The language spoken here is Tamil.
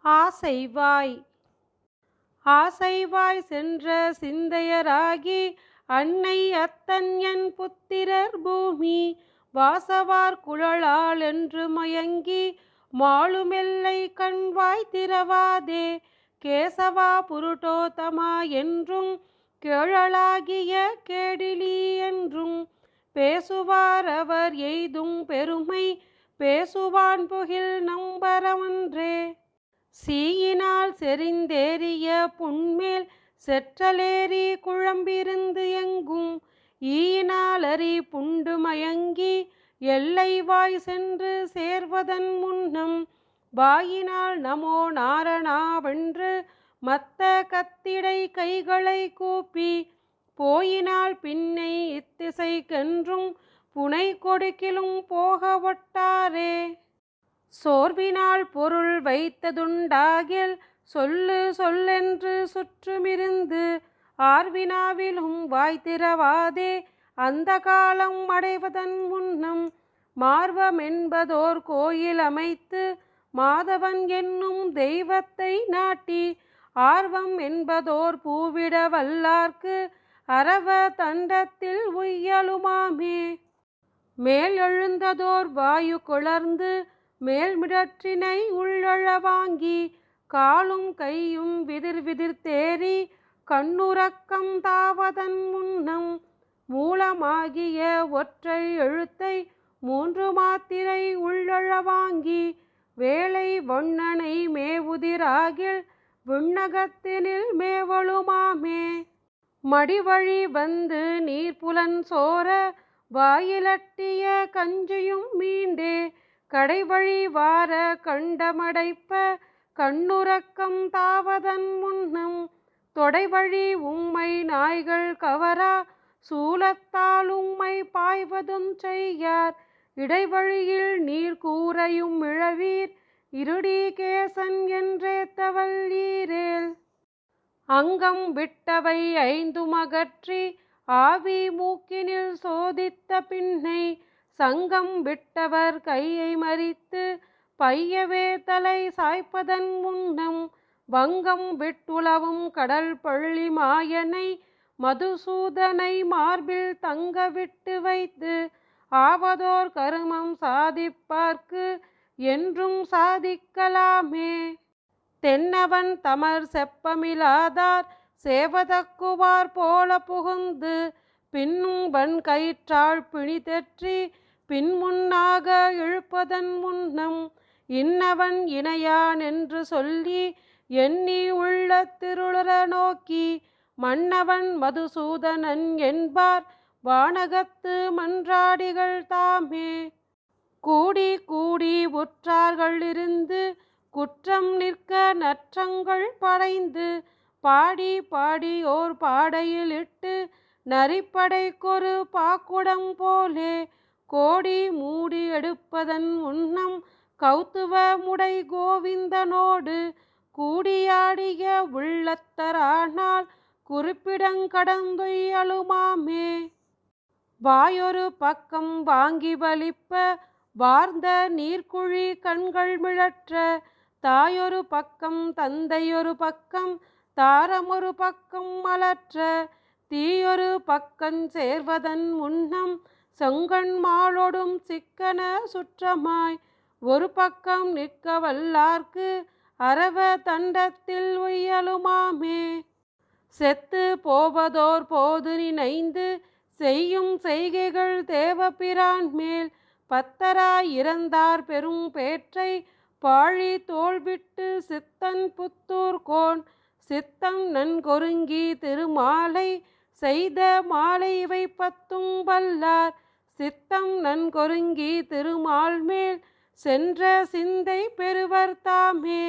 ஆசைவாய் ஆசைவாய் சென்ற சிந்தையராகி அன்னை அத்தன் என் புத்திரர் பூமி வாசவார் குழலால் என்று மயங்கி மாளுமெல்லை கண்வாய் திறவாதே கேசவா புருடோத்தமா என்றும் கேழலாகிய கேடிலி என்றும் பேசுவார் அவர் எய்தும் பெருமை பேசுவான் புகில் நம்பரவன்றே சீயினால் செறிந்தேறிய புண்மேல் செற்றலேறி குழம்பிருந்து எங்கும் ஈயினால் அறி புண்டு மயங்கி எல்லை வாய் சென்று சேர்வதன் முன்னம் வாயினால் நமோ நாரணாவென்று மத்த கத்திடை கைகளை கூப்பி போயினால் பின்னை இத்திசைக்கென்றும் புனை கொடுக்கிலும் போக ஒட்டாரே சோர்வினால் பொருள் வைத்ததுண்டாகில் சொல்லு சொல்லென்று சுற்றுமிருந்து ஆர்வினாவிலும் வாய்த்திரவாதே அந்த காலம் அடைவதன் முன்னம் மார்வமென்பதோர் கோயில் அமைத்து மாதவன் என்னும் தெய்வத்தை நாட்டி ஆர்வம் என்பதோர் பூவிட வல்லார்க்கு அரவ தண்டத்தில் உய்யலுமாமே மேல் எழுந்ததோர் வாயு குளர்ந்து மேல்மிடற்றினை உள்ளழ வாங்கி காலும் கையும் விதிர் விதிர் தேறி கண்ணுறக்கம் தாவதன் முன்னம் மூலமாகிய ஒற்றை எழுத்தை 3 மாத்திரை உள்ளழ வாங்கி வேலை வண்ணனை மேவுதிராகில் விண்ணகத்தினில் மேவலுமாமே மடிவழி வந்து நீர்ப்புலன் சோர வாயிலட்டிய கஞ்சியும் மீண்டே கடைவழி வார கண்டமடைப்ப கண்ணுறக்கம் தாவதன் முன்னம் தொடைவழி உம்மை நாய்கள் கவரா சூலத்தால் உம்மை பாய்வதும் செய்யார் இடைவழியில் நீர் கூரையும் இழவீர் இருடி கேசன் என்றேத்தவல்லீரேல் அங்கம் விட்டவை 5 அகற்றி ஆவி மூக்கினில் சோதித்த பின்னை சங்கம் விட்டவர் கையை மறித்து பையவே தலை சாய்ப்பதன் முன்னம் வங்கம் விட்டுளவும் கடல் பள்ளி மாயனை மதுசூதனை மார்பில் தங்க விட்டு வைத்து ஆவதோர் கருமம் சாதிப்பார்க்கு என்றும் சாதிக்கலாமே தென்னவன் தமர் செப்பமிலாதார் சேவதக்குவார் போல புகுந்து பின்னும் வன் கயிற்றாள் பிணி தெற்றி பின்முன்னாக இழுப்பதன் முன்னம் இன்னவன் இணையான் என்று சொல்லி எண்ணி உள்ள திருளர நோக்கி மன்னவன் மதுசூதனன் என்பார் வானகத்து மன்றாடிகள் தாமே கூடி கூடி உற்றார்கள் இருந்து குற்றம் நிற்க நற்றங்கள் படைந்து பாடி பாடி ஓர் பாடையில் இட்டு நரிப்படைக்கொரு பாக்குடம் போலே கோடி மூடி எடுப்பதன் முன்னம் கௌத்துவ முடை கோவிந்தனோடு கூடியாடிய உள்ளத்தரானால் குறிப்பிடங்கடந்துயலுமாமே வாயொரு பக்கம் வாங்கி வலிப்ப வார்ந்த நீர்க்குழி கண்கள் மிழற்ற தாயொரு பக்கம் தந்தையொரு பக்கம் தாரமொரு பக்கம் மலற்ற தீயொரு பக்கஞ் சேர்வதன் முன்னம் செங்கண் மாலொடும் சிக்கன சுற்றமாய் ஒரு பக்கம் நிற்க வல்லார்க்கு அரவ தண்டத்தில் உய்யலுமாமே செத்து போவதோர் போது நினைந்து செய்யும் செய்கைகள் தேவபிரான் மேல் பத்தராய் இறந்தார் பெரும் பேற்றை பாழி தோள்விட்டு சித்தன் புத்தூர்கோன் சித்தம் நன்கொருங்கி திருமாலை செய்த மாலை இவை 10 வல்லார் சித்தம் நன்கொருங்கி திருமால் மேல் சென்ற சிந்தை பெறுவர் தாமே.